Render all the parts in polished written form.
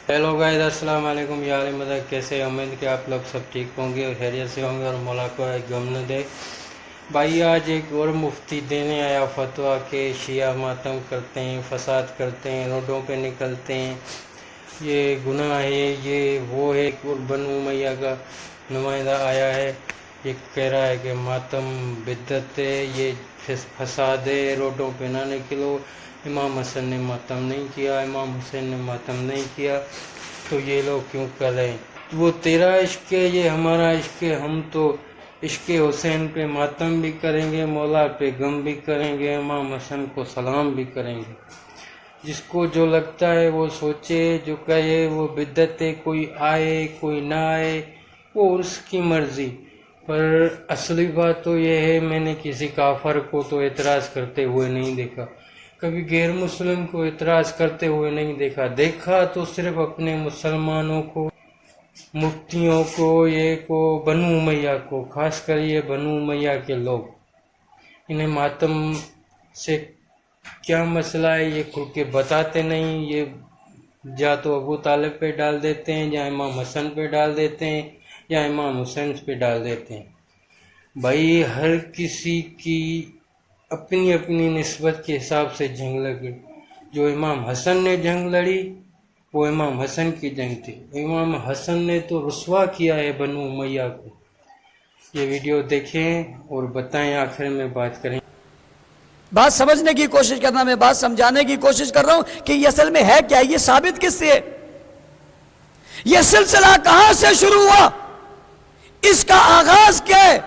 Hello guys, अस्सलाम वालेकुम यार मदद। कैसे उम्मीद कि आप लोग सब ठीक होंगे और खैरियत से होंगे और मौला को एक गम न दे। भाई आज एक और मुफ्ती देने आया फतवा के शिया मातम करते हैं, फसाद करते हैं, रोडों पे निकलते हैं, ये गुनाह है, ये वो है। और बनु उमैया का नुमाइंदा आया है, ये कह रहा है कि मातम बिद्दत है, ये फसाद है, रोडों पे ना निकलो। इमाम हसन ने मातम नहीं किया, इमाम हुसैन ने मातम नहीं किया, तो ये लोग क्यों कर रहे हैं? वो तेरा इश्क है, ये हमारा इश्क है, हम तो इश्क हुसैन पे मातम भी करेंगे, मौला पे गम भी करेंगे, इमाम हसन को सलाम भी करेंगे। जिसको जो लगता है वो सोचे, जो कहे वो बिद्दत है, कोई आए कोई ना आए वो उसकी मर्जी। पर असली बात तो ये है, मैंने किसी काफर को तो एतराज़ करते हुए नहीं देखा, कभी गैर मुस्लिम को एतराज़ करते हुए नहीं देखा। देखा तो सिर्फ अपने मुसलमानों को, मुफ्तियों को, ये को, बनु उमैया को, खास कर ये बनु उमैया के लोग, इन्हें मातम से क्या मसला है ये खुल के बताते नहीं। ये या तो अबू तालिब पे डाल देते हैं, या इमाम हसन पे डाल देते हैं, या इमाम हुसैन पे डाल देते हैं। भाई हर किसी की अपनी अपनी निस्बत के हिसाब से जंग लगी। जो इमाम हसन ने जंग लड़ी वो इमाम हसन की जंग थी। इमाम हसन ने तो रुस्वा किया है बनु उमैया को। ये वीडियो देखें और बताएं, आखिर में बात करें। बात समझने की कोशिश करना, मैं बात समझाने की कोशिश कर रहा हूं कि ये असल में है क्या, ये साबित किससे है, ये सिलसिला कहां से शुरू हुआ, इसका आगाज क्या है।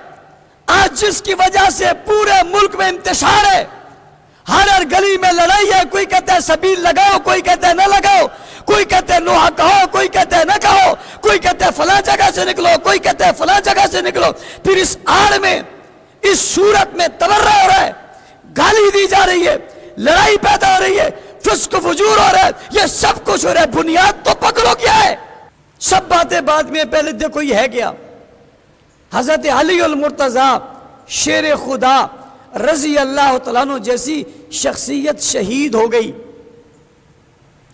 आज जिसकी वजह से पूरे मुल्क में इंतशार है, हर गली में लड़ाई है। कोई कहता है सबील लगाओ, कोई कहता है न लगाओ, कोई कहता है नोहा कहो, कोई कहता है न कहो, कोई कहता है फलां जगह से निकलो, कोई कहता है फलां जगह से निकलो। फिर इस आड़ में, इस सूरत में तबर्रा हो रहा है, गाली दी जा रही है, लड़ाई पैदा हो रही है, फिस्क फुजूर हो रहा है, ये सब कुछ हो रहा है। बुनियाद तो पकड़ो क्या है, सब बातें बाद में, पहले देखो ये है क्या। हजरत अली अल मुर्तजा शेर खुदा रजी अल्लाह तआला अन्हु जैसी शख्सियत शहीद हो गई,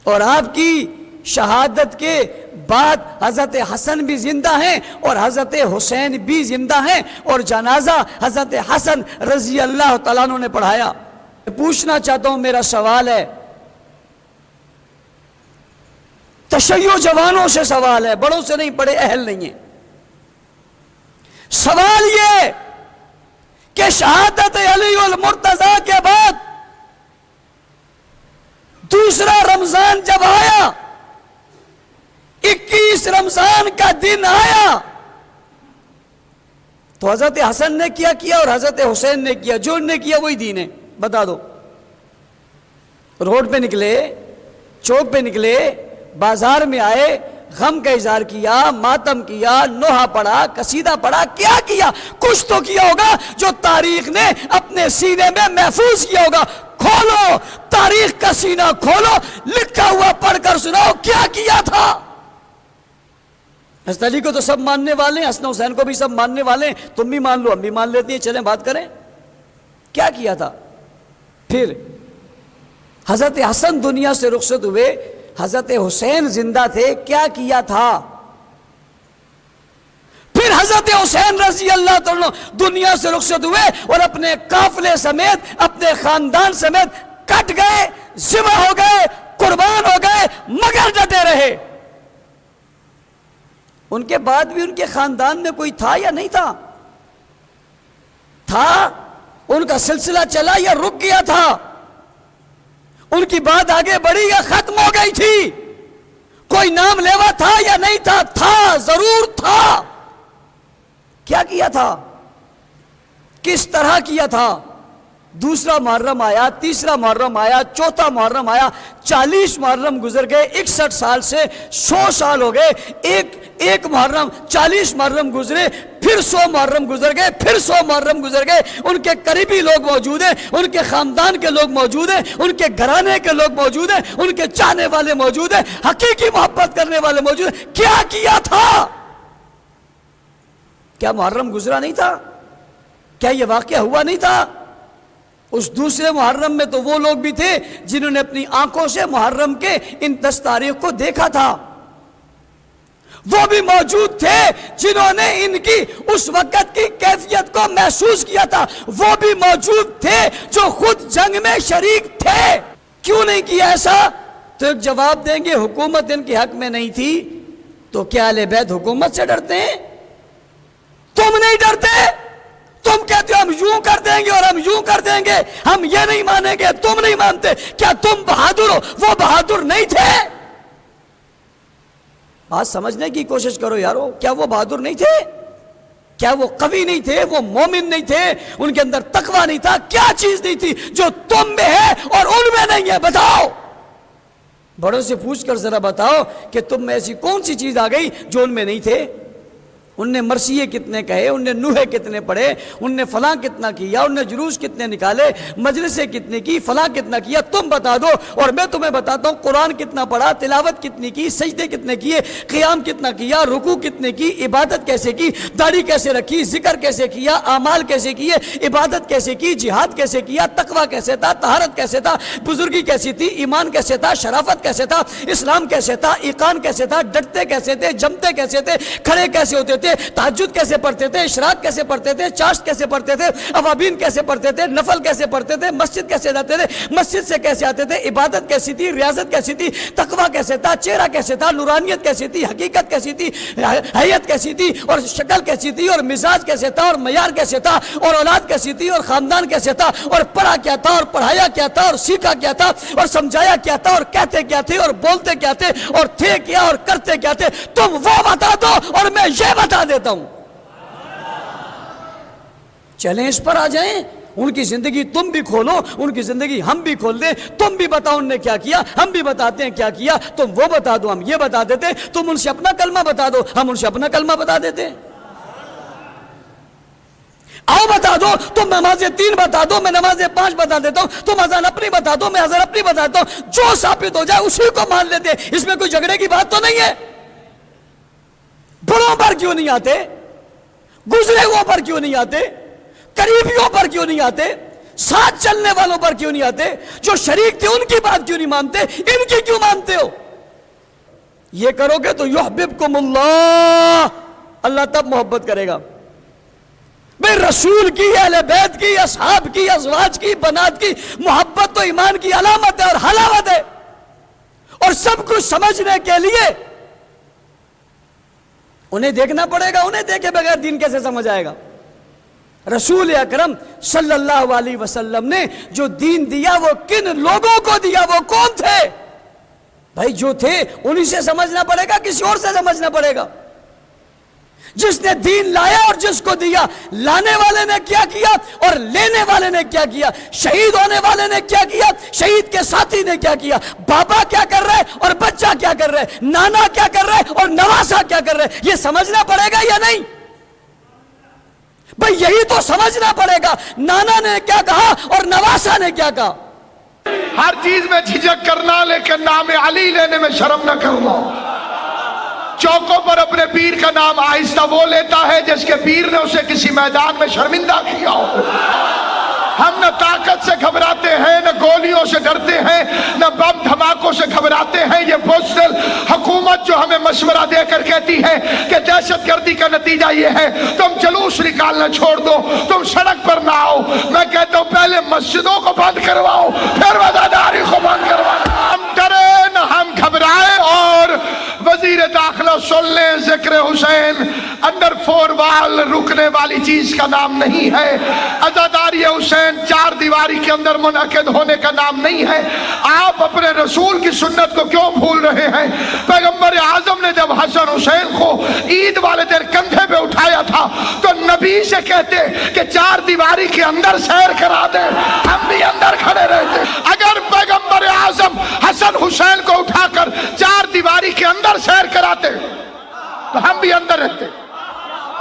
और आपकी शहादत के बाद हजरत हसन भी जिंदा हैं और हजरत हुसैन भी जिंदा हैं, और जनाजा हजरत हसन रजी अल्लाह तआला अन्हु ने पढ़ाया। पूछना चाहता हूं, मेरा सवाल है, तशय्यो जवानों से सवाल है, बड़ों से नहीं, बड़े अहल नहीं है। सवाल ये कि शहादत अली वल मुर्तजा के बाद दूसरा रमजान जब आया, 21 रमजान का दिन आया, तो हजरत हसन ने क्या किया और हजरत हुसैन ने किया, जो उन्होंने किया वही दीन है। बता दो, रोड पे निकले, चौक पे निकले, बाजार में आए, गम का इजहार किया, मातम किया, नोहा पढ़ा, कसीदा पढ़ा, क्या किया? कुछ तो किया होगा जो तारीख ने अपने सीने में महफूज किया होगा। खोलो तारीख का सीना, खोलो, लिखा हुआ पढ़कर सुनाओ क्या किया था। हसन अली को तो सब मानने वाले हैं, हसन हुसैन को भी सब मानने वाले हैं, तुम भी मान लो, हम भी मान लेते हैं, चलें बात करें, क्या किया था। फिर हजरत हसन दुनिया से रुखसत हुए, हजरत हुसैन जिंदा थे, क्या किया था। फिर हजरत हुसैन रजी अल्लाह तआला दुनिया से रुखसत हुए और अपने काफिले समेत, अपने खानदान समेत कट गए, ज़िबा हो गए, कुर्बान हो गए, मगर डटे रहे। उनके बाद भी उनके खानदान में कोई था या नहीं था? था, उनका सिलसिला चला या रुक गया था? उनकी बात आगे बढ़ी या खत्म हो गई थी? कोई नाम लेवा था या नहीं था? था, जरूर था। क्या किया था, किस तरह किया था? दूसरा मुहर्रम आया, तीसरा मुहर्रम आया, चौथा मुहर्रम आया, 40 मुहर्रम गुजर गए, 61 साल से 100 साल हो गए। एक मुहर्रम, 40 मुहर्रम गुजरे, फिर 100 मुहर्रम गुजर गए, फिर 100 मुहर्रम गुजर गए। उनके करीबी लोग मौजूद हैं, उनके खानदान के लोग मौजूद हैं, उनके घराने के लोग मौजूद हैं, उनके चाहने वाले मौजूद हैं, हकीकी मोहब्बत करने वाले मौजूद हैं। क्या किया था? क्या मुहर्रम गुजरा नहीं था? क्या यह वाकया हुआ नहीं था? उस दूसरे मुहर्रम में तो वो लोग भी थे जिन्होंने अपनी आंखों से मुहर्रम के इन 10 तारीख को देखा था। وہ بھی موجود تھے جنہوں نے ان کی اس وقت کی کیفیت کو محسوس کیا تھا، وہ بھی موجود تھے جو خود جنگ میں شریک تھے۔ کیوں نہیں کیا ایسا؟ تو ایک جواب دیں گے، حکومت ان کے حق میں نہیں تھی۔ تو کیا اہل بیت حکومت سے ڈرتے ہیں؟ تم نہیں ڈرتے؟ تم کہتے ہو ہم یوں کر دیں گے اور ہم یوں کر دیں گے، ہم یہ نہیں مانیں گے، تم نہیں مانتے۔ کیا تم بہادر ہو؟ وہ بہادر نہیں تھے؟ بات سمجھنے کی کوشش کرو یارو، کیا وہ بہادر نہیں تھے؟ کیا وہ قوی نہیں تھے؟ وہ مومن نہیں تھے؟ ان کے اندر تقوی نہیں تھا؟ کیا چیز نہیں تھی جو تم میں ہے اور ان میں نہیں ہے؟ بتاؤ، بڑوں سے پوچھ کر ذرا بتاؤ کہ تم میں ایسی کون سی چیز آ گئی جو ان میں نہیں تھے؟ ان نے مرثیے کتنے کہے، ان نے نوحے کتنے پڑھے، ان نے فلاں کتنا کیا، ان نے جلوس کتنے نکالے، مجلسیں کتنے کی، فلاں کتنا کیا، تم بتا دو اور میں تمہیں بتاتا ہوں قرآن کتنا پڑھا، تلاوت کتنی کی، سجدے کتنے کیے، قیام کتنا کیا، رکوع کتنے کی، عبادت کیسے کی، داڑھی کیسے رکھی، ذکر کیسے کیا، اعمال کیسے کیے، عبادت کیسے کی، جہاد کیسے کیا، تقوی کیسے تھا، طہارت کیسے تھا، بزرگی کیسی تھی، ایمان کیسے تھا، شرافت کیسے تھا، اسلام کیسے تھا، ایقان کیسے تھا، ڈٹتے کیسے تھے، جمتے کیسے تھے، کھڑے کیسے ہوتے تھے، تہجد کیسے پڑھتے تھے، اشراق کیسے پڑھتے تھے، چاشت کیسے پڑھتے تھے، اوابین کیسے پڑھتے تھے، نفل کیسے پڑھتے تھے، مسجد کیسے جاتے تھے، مسجد سے کیسے آتے تھے، عبادت کیسی تھی، ریاضت کیسی تھی، تقوی کیسے تھا، چہرہ کیسے تھا، نورانیت کیسی تھی، حقیقت کیسی تھی، حیت کیسی تھی، اور شکل کیسی تھی، اور مزاج کیسے تھا، اور معیار کیسے تھا، اور اولاد کیسی تھی، اور خاندان کیسے تھا، اور پڑھا کیا تھا، اور پڑھایا کیا تھا، اور سیکھا کیا تھا، اور سمجھایا کیا تھا، اور کہتے کیا تھے، اور بولتے کیا تھے، اور تھے کیا اور کرتے کیا تھے، تم وہ بتا دو اور میں یہ بتا دیتا ہوں۔ چلیں اس پر آ جائیں، ان کی زندگی تم بھی کھولو، ان کی زندگی ہم بھی کھول دیں، تم بھی بتاؤ ان نے کیا کیا، ہم بھی بتاتے ہیں کیا کیا، تم وہ بتا دو ہم یہ بتا دیتے، تم ان سے اپنا کلمہ بتا دو ہم ان سے اپنا کلمہ بتا دیتے۔ آؤ بتا دو، تم نمازیں 3 بتا دو میں نمازیں 5 بتا دیتا ہوں، تم اذان اپنی بتا دو میں اذان اپنی بتاتا ہوں، جو ثابت ہو جائے اسی کو مان لیتے، اس میں کوئی جھگڑے کی بات تو نہیں ہے۔ بڑوں پر کیوں نہیں آتے؟ گزرے ہوئے پر کیوں نہیں آتے؟ قریبیوں پر کیوں نہیں آتے؟ ساتھ چلنے والوں پر کیوں نہیں آتے؟ جو شریک تھے ان کی بات کیوں نہیں مانتے؟ ان کی کیوں مانتے ہو؟ یہ کرو گے تو یحببکم اللہ، اللہ تب محبت کرے گا۔ بھئی رسول کی، اہل بیت کی، اصحاب کی، ازواج کی، بنات کی محبت تو ایمان کی علامت ہے اور حلاوت ہے، اور سب کچھ سمجھنے کے لیے انہیں دیکھنا پڑے گا، انہیں دیکھے بغیر دین کیسے سمجھ آئے گا؟ رسول اکرم صلی اللہ علیہ وسلم نے جو دین دیا وہ کن لوگوں کو دیا، وہ کون تھے؟ بھائی جو تھے انہی سے سمجھنا پڑے گا، کسی اور سے سمجھنا پڑے گا؟ جس نے دین لایا اور جس کو دیا، لانے والے نے کیا کیا اور لینے والے نے کیا کیا، شہید ہونے والے نے کیا کیا، شہید کے ساتھی نے کیا کیا، بابا کیا کر رہا ہے اور بچہ کیا کر رہا ہے، نانا کیا کر رہا ہے اور نواسا کیا کر رہا ہے، یہ سمجھنا پڑے گا یا نہیں؟ بھئی یہی تو سمجھنا پڑے گا، نانا نے کیا کہا اور نواسا نے کیا کہا۔ ہر چیز میں جھجک کرنا، لیکن نام علی لینے میں شرم نہ کرنا۔ چوکوں پر اپنے پیر کا نام آہستہ وہ لیتا ہے جس کے پیر نے اسے کسی میدان میں شرمندہ کیا ہو۔ ہم نہ طاقت سے گھبراتے ہیں، نہ گولیوں سے ڈرتے ہیں، نہ بم دھماکوں سے گھبراتے ہیں۔ یہ بوسٹل حکومت جو ہمیں مشورہ دے کر کہتی ہے کہ دہشت گردی کا نتیجہ یہ ہے تم جلوس نکالنا چھوڑ دو، تم سڑک پر نہ آؤ، میں کہتا ہوں پہلے مسجدوں کو بند کرواؤ پھر وزاداری کو بند کرواؤ۔ ہم ڈرے نہ ہم گھبرائے، اور وزیر داخلہ سن لیں، ذکر حسین انڈر 4 وال رکنے والی چیز کا نام نہیں ہے، عزاداری حسین 4 دیواری کے اندر منعقد ہونے کا نام نہیں ہے۔ آپ اپنے رسول کی سنت کو کیوں بھول رہے ہیں؟ پیغمبر اعظم نے جب حسن حسین کو عید والے دن کندھے پہ اٹھایا تھا تو نبی سے کہتے کہ 4 دیواری کے اندر سیر کرا دیں، ہم بھی اندر کھڑے رہتے۔ اگر پیغمبر اعظم حسن حسین کو اٹھا کر 4 دیواری کے اندر سیر کراتے تو ہم بھی اندر رہتے،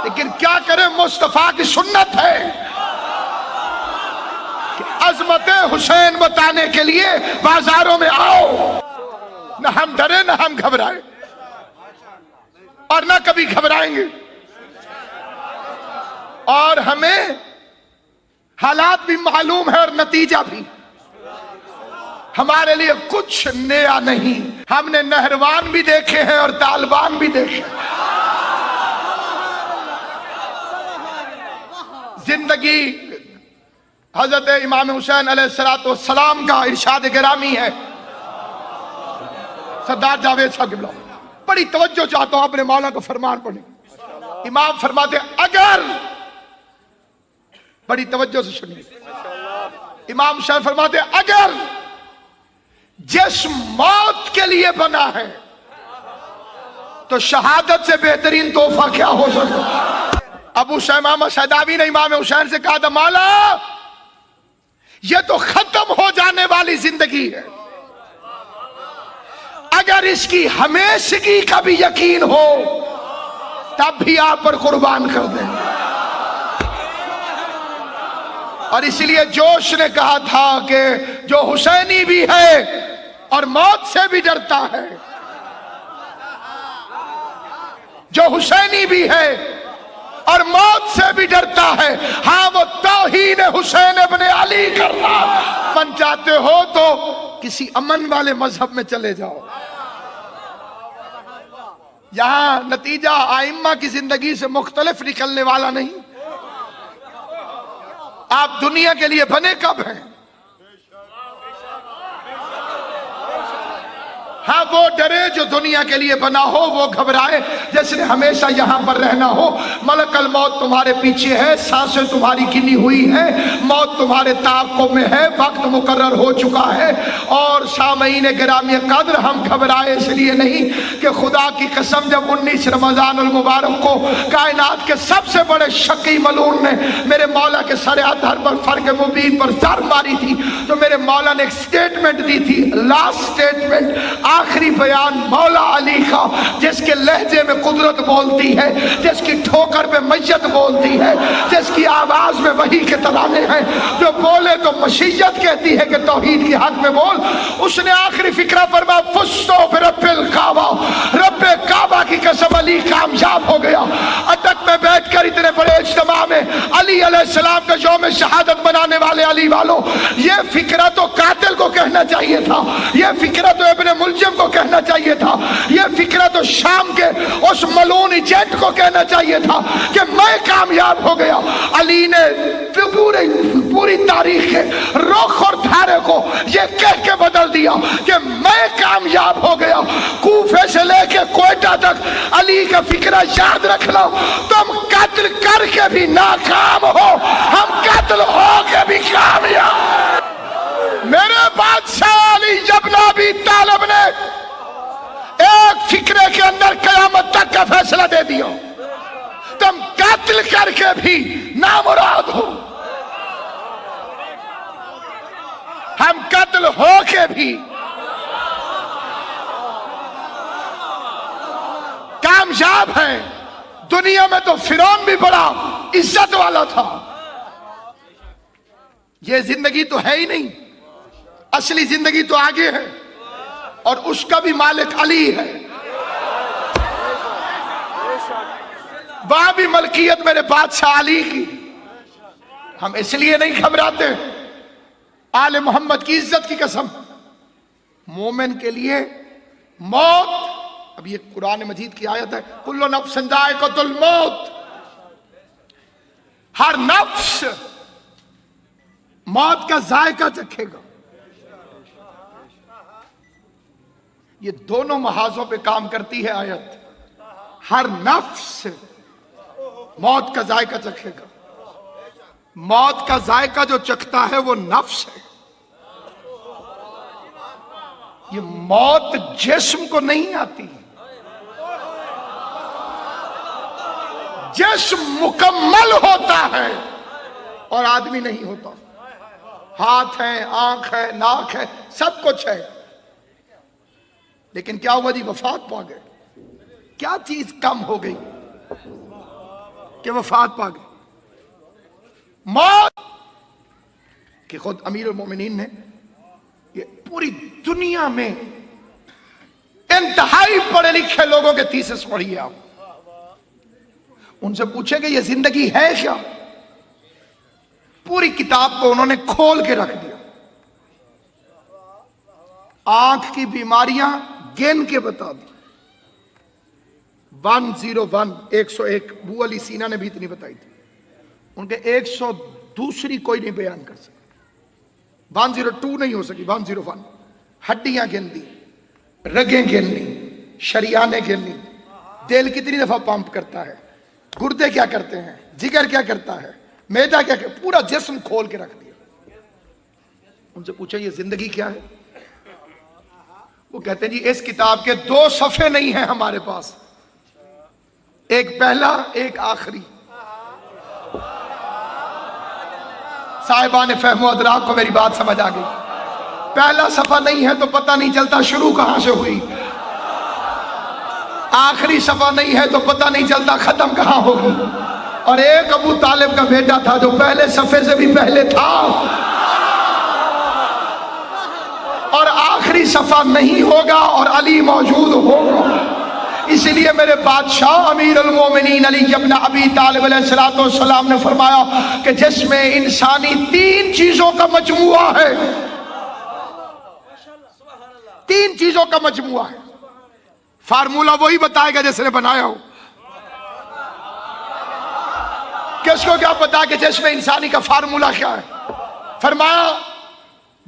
لیکن کیا کریں، مصطفیٰ کی سنت ہے کہ عظمت حسین بتانے کے لیے بازاروں میں آؤ، نہ ہم ڈرے نہ ہم گھبرائے، اور نہ کبھی گھبرائیں گے۔ اور ہمیں حالات بھی معلوم ہے اور نتیجہ بھی۔ ہمارے لیے کچھ نیا نہیں. ہم نے نہروان بھی دیکھے ہیں اور طالبان بھی دیکھے. زندگی حضرت امام حسین علیہ السلام کا ارشاد گرامی ہے. سردار جاوید صاحب قبلہ بڑی توجہ چاہتا ہوں اپنے مولا کو فرمان پڑھنے. امام فرماتے ہیں اگر، بڑی توجہ سے سنیے، امام شاہ فرماتے ہیں اگر جس موت کے لیے بنا ہے تو شہادت سے بہترین تحفہ کیا ہو سکتا. ابو امام شہداوی نے امام حسین سے کہا تھا مولا یہ تو ختم ہو جانے والی زندگی ہے، اگر اس کی ہمیشگی کا بھی یقین ہو تب بھی آپ پر قربان کر دیں. اور اس لیے جوش نے کہا تھا کہ جو حسینی بھی ہے اور موت سے بھی ڈرتا ہے، جو حسینی بھی ہے اور موت سے بھی ڈرتا ہے، ہاں وہ توہین حسین ابن علی کرنا. من چاہتے ہو تو کسی امن والے مذہب میں چلے جاؤ، یہاں نتیجہ ائمہ کی زندگی سے مختلف نکلنے والا نہیں. آپ دنیا کے لیے بنے کب ہیں؟ ہاں وہ ڈرے جو دنیا کے لیے بنا ہو، وہ گھبرائے جس نے ہمیشہ یہاں پر رہنا ہو. ملک الموت تمہارے پیچھے ہے، سانسیں تمہاری گنی ہوئی ہیں، موت تمہارے تعاقب میں ہے، وقت مقرر ہو چکا ہے. اور سامعین گرامی قدر، ہم گھبرائے اس لیے نہیں کہ خدا کی قسم جب 19 رمضان المبارک کو کائنات کے سب سے بڑے شقی ملعون نے میرے مولا کے سر ادھر پر فرق مبین پر سر ماری تھی تو میرے مولا نے ایک سٹیٹمنٹ دی تھی، لاسٹ سٹیٹمنٹ، آخری بیان مولا علی کا، جس کے لہجے میں قدرت بولتی ہے، جس کی ٹھوکر پہ میت بولتی ہے، جس کی آواز میں وحی کے ترانے ہیں، جو بولے تو مشیت کہتی ہے کہ توحید کی حق میں بول. اس نے آخری فکرہ فرمایا فستو برب الکعبہ، رب کعبہ کی قسم علی کامیاب ہو گیا. اٹک میں بیٹھ کر اتنے بڑے اجتماع میں علی علیہ السلام کا یوم شہادت منانے والے علی والوں، یہ فکرہ تو قاتل کو کہنا چاہیے تھا، یہ فکرہ تو ابن ملجم کو کہنا چاہیے تھا، یہ فکرہ تو شام کے اس ملعون ایجنٹ کو کہنا چاہیے تھا کہ میں کامیاب ہو گیا. علی نے پوری تاریخ کے رخ اور دھارے کو یہ کہہ کے بدل دیا کہ میں کامیاب ہو گیا. کوفے سے لے کے کوئٹہ تک علی کا فکرہ یاد رکھنا، تم قتل کر کے بھی ناکام ہو، ہم قتل ہو کے بھی کامیاب. میرے بادشاہ علی ابن ابی طالب نے ایک فکرے کے اندر قیامت تک کا فیصلہ دے دیا، تم قتل کر کے بھی نامراد ہو، ہم قتل ہو کے بھی کامیاب ہیں. دنیا میں تو فرعون بھی بڑا عزت والا تھا، یہ زندگی تو ہے ہی نہیں، اصلی زندگی تو آگے ہے اور اس کا بھی مالک علی ہے. وہاں بھی ملکیت میرے بادشاہ علی کی. ہم اس لیے نہیں گھبراتے، آل محمد کی عزت کی قسم، مومن کے لیے موت، اب یہ قرآن مجید کی آیت ہے کل نفس ذائقۃ الموت، ہر نفس موت کا ذائقہ چکھے گا. یہ دونوں محاذوں پہ کام کرتی ہے آیت. ہر نفس موت کا ذائقہ چکھے گا. موت کا ذائقہ جو چکھتا ہے وہ نفس ہے. یہ موت جسم کو نہیں آتی، جسم مکمل ہوتا ہے اور آدمی نہیں ہوتا. ہاتھ ہے، آنکھ ہے، ناک ہے، سب کچھ ہے، لیکن کیا ہوا جی؟ وفات پا گئے. کیا چیز کم ہو گئی کہ وفات پا گئے؟ موت. کہ خود امیر المومنین نے یہ پوری دنیا میں انتہائی پڑھے لکھے لوگوں کے تھیسس پڑھی ہے، آپ ان سے پوچھے کہ یہ زندگی ہے کیا؟ پوری کتاب کو انہوں نے کھول کے رکھ دیا. आंख की बीमारियां गिन के बता दी। 101 101 बू अली सीना ने भी इतनी बताई थी, उनके 100 दूसरी कोई नहीं बयान कर सका। 102 नहीं हो सकी, 101 हड्डियां गिन दी, रगें गिन ली, शरियाने गिन ली, दिल कितनी दफा पंप करता है, गुर्दे क्या करते हैं, जिगर क्या करता है, मैदा क्या करता, पूरा जिस्म खोल के रख दिया। उनसे पूछा ये जिंदगी क्या है? वो कहते हैं जी इस किताब के 2 सफ़े नहीं हैं हमारे पास, एक पहला एक आखिरी। साहिबान फहमो अदराक को मेरी बात समझ आ गई। पहला सफा नहीं है तो पता नहीं चलता शुरू कहां से हुई, आखिरी सफा नहीं है तो पता नहीं चलता खत्म कहां होगी। और एक अबू तालिब का बेटा था जो पहले सफे से भी पहले था, और आखिरी सफा नहीं होगा और अली मौजूद होगा। इसलिए मेरे बादशाह अमीर अल मोमिनीन अली इब्न अबी तालिब अलैहिस्सलाम ने फरमाया कि जिसमें इंसानी 3 चीजों का मजमुआ है, 3 चीजों का मजमुआ है। फार्मूला वही बताएगा जिसने बनाया हो। किसको क्या पता कि जिसमें इंसानी का फार्मूला क्या है? फरमाया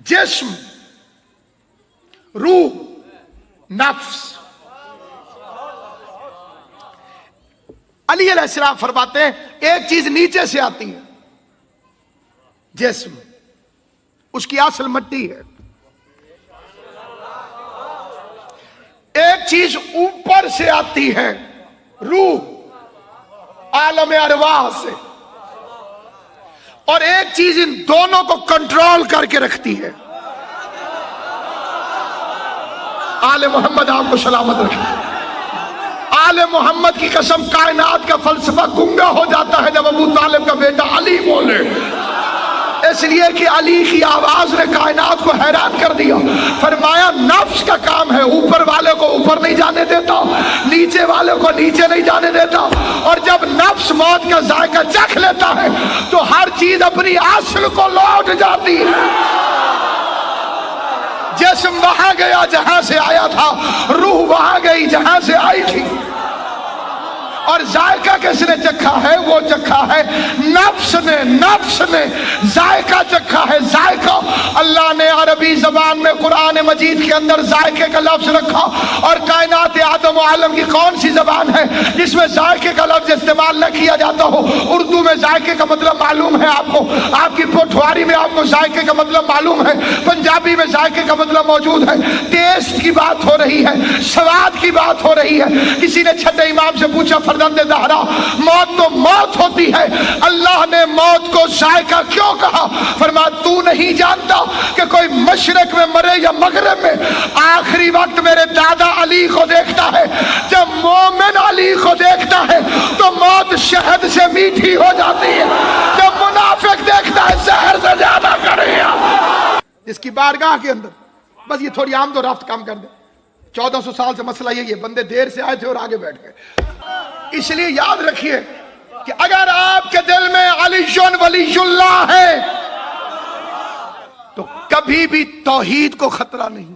जिस्म, रूह, नफ्स। अली अलैहिस्सलाम फरमाते हैं एक चीज नीचे से आती है, जिस्म, उसकी असल मिट्टी है। एक चीज ऊपर से आती है, रूह, आलम अरवाह से, और एक चीज इन दोनों को कंट्रोल करके रखती है। आले मोहम्मद आपको सलामत रखे। आले मोहम्मद की कसम कायनात का फलसफा गुंगा हो जाता है जब अबू तालिब का बेटा अली बोले, इसलिए कि अली की आवाज ने कायनात को हैरान कर दिया। फरमाया नफ्स का काम है, ऊपर वाले को ऊपर नहीं जाने देता, नीचे वाले को नीचे नहीं जाने देता। और जब नफ्स मौत का जायका चख लेता है तो हर चीज अपनी असल को लौट जाती है। जिस्म वहां गया जहां से आया था, रूह वहां गई जहां से आई थी। और जायका किसने चखा है? वो चखा है नफ्स ने, नफ्स ने जायका चखा है। जायका अल्लाह ने अरबी जबान में कुरान मजीद के अंदर जायके का लफ्ज रखा। और कायनात आदम और आलम की कौन सी जबान है जिसमें जायके का लफ्ज इस्तेमाल न किया जाता हो? उर्दू में जायके का मतलब मालूम है आपको, आपकी पोठवारी में आपको जायके का मतलब मालूम है, पंजाबी में जायके का मतलब मौजूद है। टेस्ट की बात हो रही है, स्वाद की बात हो रही है। किसी ने छठे इमाम से पूछा फर्जंदे ज़हरा, मौत तो मौत होती है, अल्लाह ने मौत को जायका क्यों कहा? फरमाया तू नहीं जानता कि कोई मशरक में मरे या मगरब में, आखिरी वक्त मेरे दादा अली को देखता है। जब मोमिन अली को देखता है तो मौत शहद से मीठी हो जाती है, जब मुनाफिक देखता है जहर से ज्यादा कड़वी। इसकी बारगाह के अंदर बस ये थोड़ी आमद और रफ्त कम कर दे। 1400 साल से मसला यही है, बंदे देर से आए थे और आगे बैठ गए। इसलिए याद रखिए कि अगर आपके दिल में अलीयुन वलीयुल्लाह है तो कभी भी तौहीद को खतरा नहीं।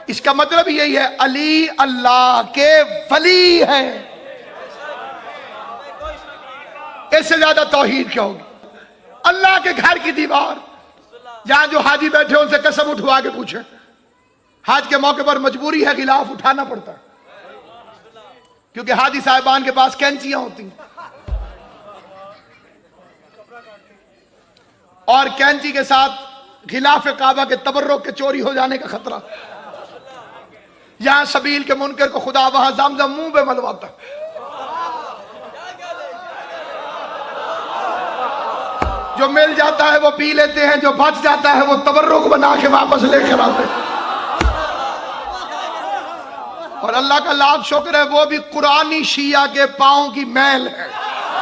इसका मतलब यही है अली अल्लाह के वली है, इससे ज्यादा तौहीद क्या होगी? अल्लाह के घर की दीवार, जहां जो हाजी बैठे उनसे कसम उठवा के पूछे, हाज के मौके पर मजबूरी है गिलाफ उठाना पड़ता है क्योंकि हाजी साहिबान के पास कैंचियां होती हैं और कैंची के साथ खिलाफ काबा के तबर्रुक के चोरी हो जाने का खतरा। यहां सबील के मुनकर को खुदा वहां ज़मज़म मुंह पे मलवाता। जो मिल जाता है वो पी लेते हैं, जो बच जाता है वो तबर्रुक बना के वापस लेकर आते हैं। और अल्लाह का लाख शुक्र है वो भी कुरानी शिया के पांव की मैल है।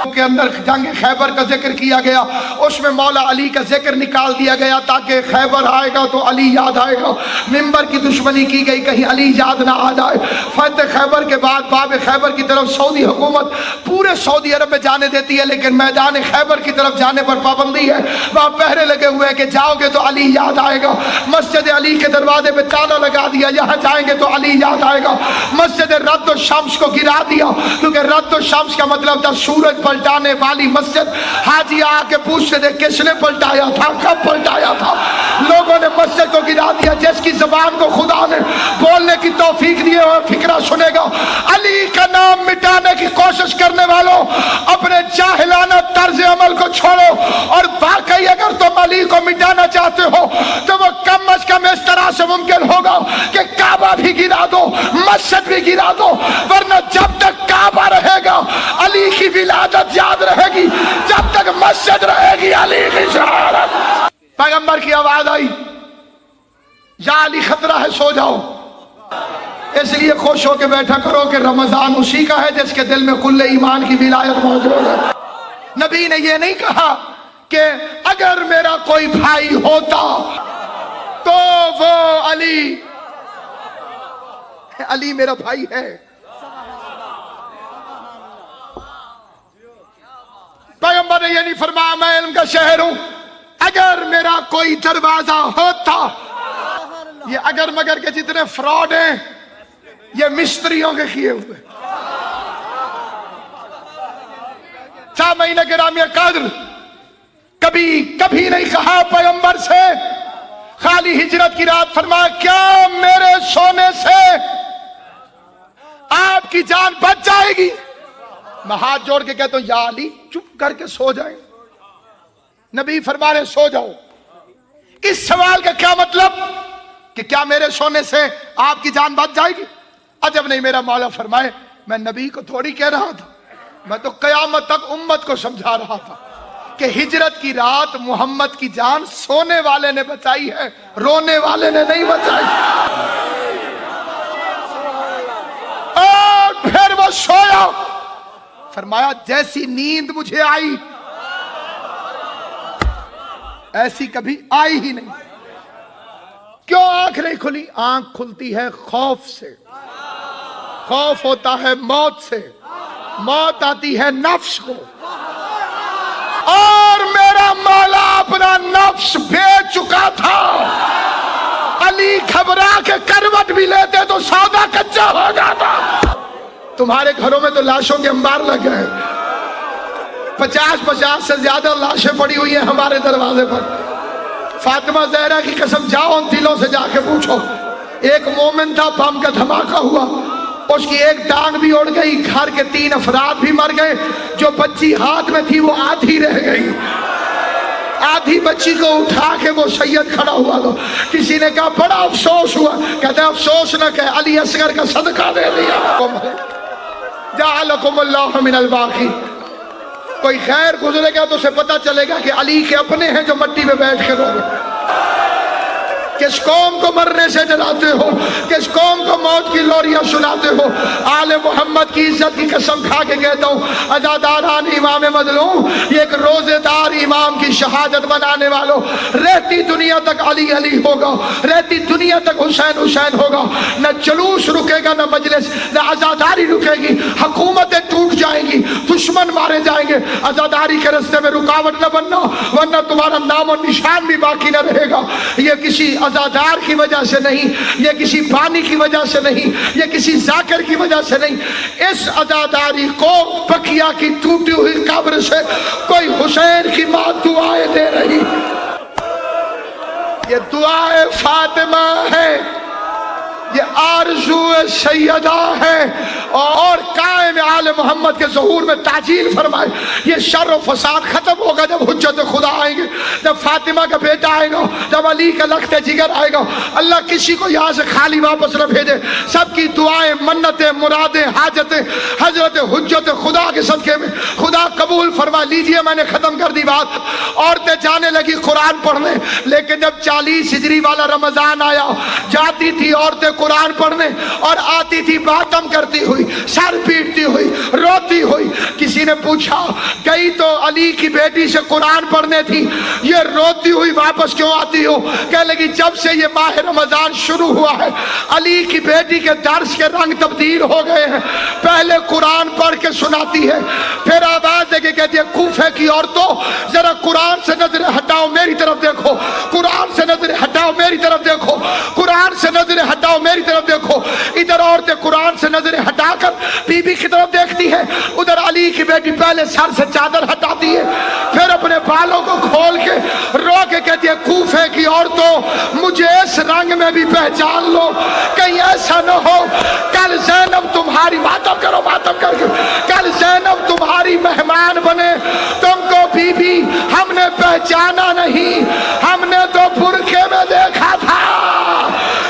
के अंदर जंग खैबर का जिक्र किया गया, उसमें मौला अली का जिक्र निकाल दिया गया ताकि खैबर आएगा तो अली याद आएगा। मिंबर की दुश्मनी की गई कहीं अली याद ना आ जाए। फतह खैबर के बाद बाब खैबर की तरफ सऊदी हुकूमत पूरे सऊदी अरब में जाने देती है, लेकिन मैदान खैबर की तरफ जाने पर पाबंदी है। वहाँ पहरे लगे हुए हैं कि जाओगे तो अली याद आएगा। मस्जिद अली के दरवाजे पे ताला लगा दिया, यहाँ जाएंगे तो अली याद आएगा। मस्जिद रद्द शम्स को गिरा दिया, क्योंकि रद्द शम्स का मतलब था सूरज पलटाने वाली मस्जिद। हाजी आके पूछते थे किसने पलटाया था, कब पलटाया था। लोगों ने मस्जिद को गिरा दिया। जिसकी जबान को खुदा ने बोलने की तौफीक दी और फिक्रा सुनेगा। अली का नाम मिटाने की कोशिश करने वालों, अपने जाहिलाना तर्ज अमल को छोड़ो और वाकई अगर तुम अली को मिटाना चाहते हो तो वो कम अज कम इस तरह से मुमकिन होगा कि काबा भी गिरा दो, मस्जिद भी गिरा दो, वरना जब तक काबा रहेगा अली की विलादत याद रहेगी, जब तक मस्जिद रहेगी अली की शहादत। पैगंबर की आवाज आई, या अली खतरा है सो जाओ। इसलिए खुश होकर बैठा करो कि रमजान उसी का है जिसके दिल में कुल्ले ईमान की विलायत मौजूद है। नबी ने यह नहीं कहा कि अगर मेरा कोई भाई होता तो वो अली, अली मेरा भाई है। पैगंबर ने यह नहीं फरमाया मैं इल्म का शहर हूं, अगर मेरा कोई दरवाजा होता। ये अगर मगर के जितने फ्रॉड हैं ये मिस्त्रियों के किए हुए। 4 महीने के रामिया कद्र कभी कभी नहीं कहा पैगंबर से, खाली हिजरत की रात फरमाया क्या मेरे सोने से आपकी जान बच जाएगी। मैं हाथ जोड़ के कहता हूं या अली चुप करके सो जाए। नबी फरमा रहे सो जाओ। इस सवाल का क्या मतलब कि क्या मेरे सोने से आपकी जान बच जाएगी। अजब नहीं, मेरा मौला फरमाए मैं नबी को थोड़ी कह रहा था, मैं तो कयामत तक उम्मत को समझा रहा था कि हिजरत की रात मोहम्मद की जान सोने वाले ने बचाई है, रोने वाले ने नहीं बचाई। और फिर वो सोया। फरमाया जैसी नींद मुझे आई ऐसी कभी आई ही नहीं। क्यों आंख नहीं खुली? आंख खुलती है खौफ से। खौफ होता है मौत से, मौत आती है नफ्स को। और मेरा मौला अपना नफ्स बेच चुका था। अली घबरा के करवट भी लेते तो सौदा कच्चा हो जाता। तुम्हारे घरों में तो लाशों के अंबार लगे हैं। 50 से ज्यादा लाशें पड़ी हुई हैं हमारे दरवाजे पर। फातिमा ज़हरा की कसम, जाओ उन दिलों से जाके पूछो। एक मोमिन था, बम का धमाका हुआ, उसकी एक टांग भी उड़ गई, घर के 3 अफराद भी मर गए। जो बच्ची हाथ में थी वो आधी रह गई। आधी बच्ची को उठा के वो सैयद खड़ा हुआ तो किसी ने कहा बड़ा अफसोस हुआ। कहते अफसोस न कह, अली असगर का सदका दे दिया। जाअलकुमुल्लाहु मिनल बाकी। कोई खैर गुजरेगा तो उसे पता चलेगा कि अली के अपने हैं जो मट्टी में बैठ के रोए। किस कौम को मरने से डराते हो, किस कौम को मौत की लोरियां सुनाते हो। आले मोहम्मद की इज्जत की कसम खा के कहता हूँ, अज़ादारान इमाम मज़लूम, ये एक रोजेदार इमाम की शहादत बनाने वालों, रहती दुनिया तक अली अली होगा, रहती दुनिया तक हुसैन हुसैन होगा। न जुलूस रुकेगा, न मजलिस, न आज़ादारी रुकेगी। हुकूमतें टूट जाएंगी, दुश्मन मारे जाएंगे। आज़ादारी के रास्ते में रुकावट न बनना, वरना तुम्हारा नाम और निशान भी बाकी न रहेगा। ये किसी अज़ादार की वजह से नहीं, ये किसी बानी की वजह से नहीं, ये किसी जाकिर की वजह से नहीं। इस अज़ादारी को बकिया की टूटी हुई कब्र से कोई हुसैन की मां दुआएं दे रही। ये दुआए फातिमा है, ये आरज़ू सैयदा है। और कायम आले मोहम्मद के ज़हूर में ताजील फरमाए। ये शर और फसाद खत्म होगा जब हुज्जत खुदा आएंगे, जब फातिमा का बेटा आएगा, जब अली का लख्त जिगर आएगा। अल्लाह किसी को यहाँ से खाली वापस न भेजे। सबकी दुआएं, मन्नतें, मुरादें, हाजतें हजरत हुज्जत खुदा के सदके में खुदा कबूल फरमा लीजिए। मैंने खत्म कर दी बात। औरतें जाने लगी कुरान पढ़ने, लेकिन जब 40 हिजरी वाला रमजान आया, जाती थी औरतें कुरान पढ़ने। पढ़ने और आती थी मातम करती हुई, सर पीटती हुई, रोती हुई। किसी ने पूछा गई तो अली की बेटी से कुरान पढ़ने थी, ये रोती हुई वापस क्यों आती हो? कह लगी जब से ये माह रमजान शुरू हुआ है अली की बेटी के दर्स के रंग तब्दील हो गए हैं। पहले कुरान पढ़ के सुनाती है, फिर आवाज देके कहती है कूफे की औरतों जरा कुरान से नजरें हटाओ मेरी तरफ देखो, कुरान से नजरें हटाओ मेरी तरफ देखो, कुरान से नजरें हटाओ मेरी तरफ देखो। इधर औरतें कुरान से नजरें हटाकर बीबी की तरफ देखती है, उधर अली की बेटी पहले सर से चादर हटाती है, फिर अपने बालों को खोल के रो के कहती है कूफे की औरतों मुझे इस रंग में भी पहचान लो, कहीं ऐसा न हो कल ज़ैनब तुम्हारी मातम करो मातम करके कल ज़ैनब तुम्हारी मेहमान बने, तुमको बीबी हमने पहचाना नहीं, हमने तो बुरखे में देखा था।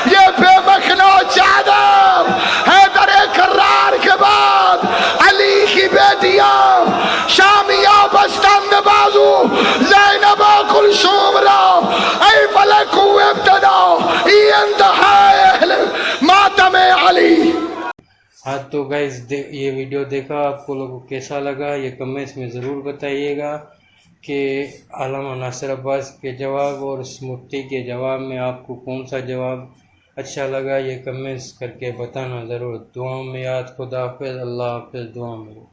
ये बेमखनो चादर हैदर करार के बाद अली की बेटियां शामिया बस्तंद बाजू ज़ैनब कुलसूम राव ऐ फलक इब्तदा इंतहा मातम अली। हाँ तो गाइस ये वीडियो देखा, आपको लोगों को कैसा लगा ये कमेंट्स में ज़रूर बताइएगा कि अल्लामा नासिर अब्बास के जवाब और उस मुफ्ती के जवाब में आपको कौन सा जवाब अच्छा लगा, ये कमेंट्स करके बताना ज़रूर। दुआ में याद, खुदा हाफिज़, अल्लाह हाफिज़, दुआ में।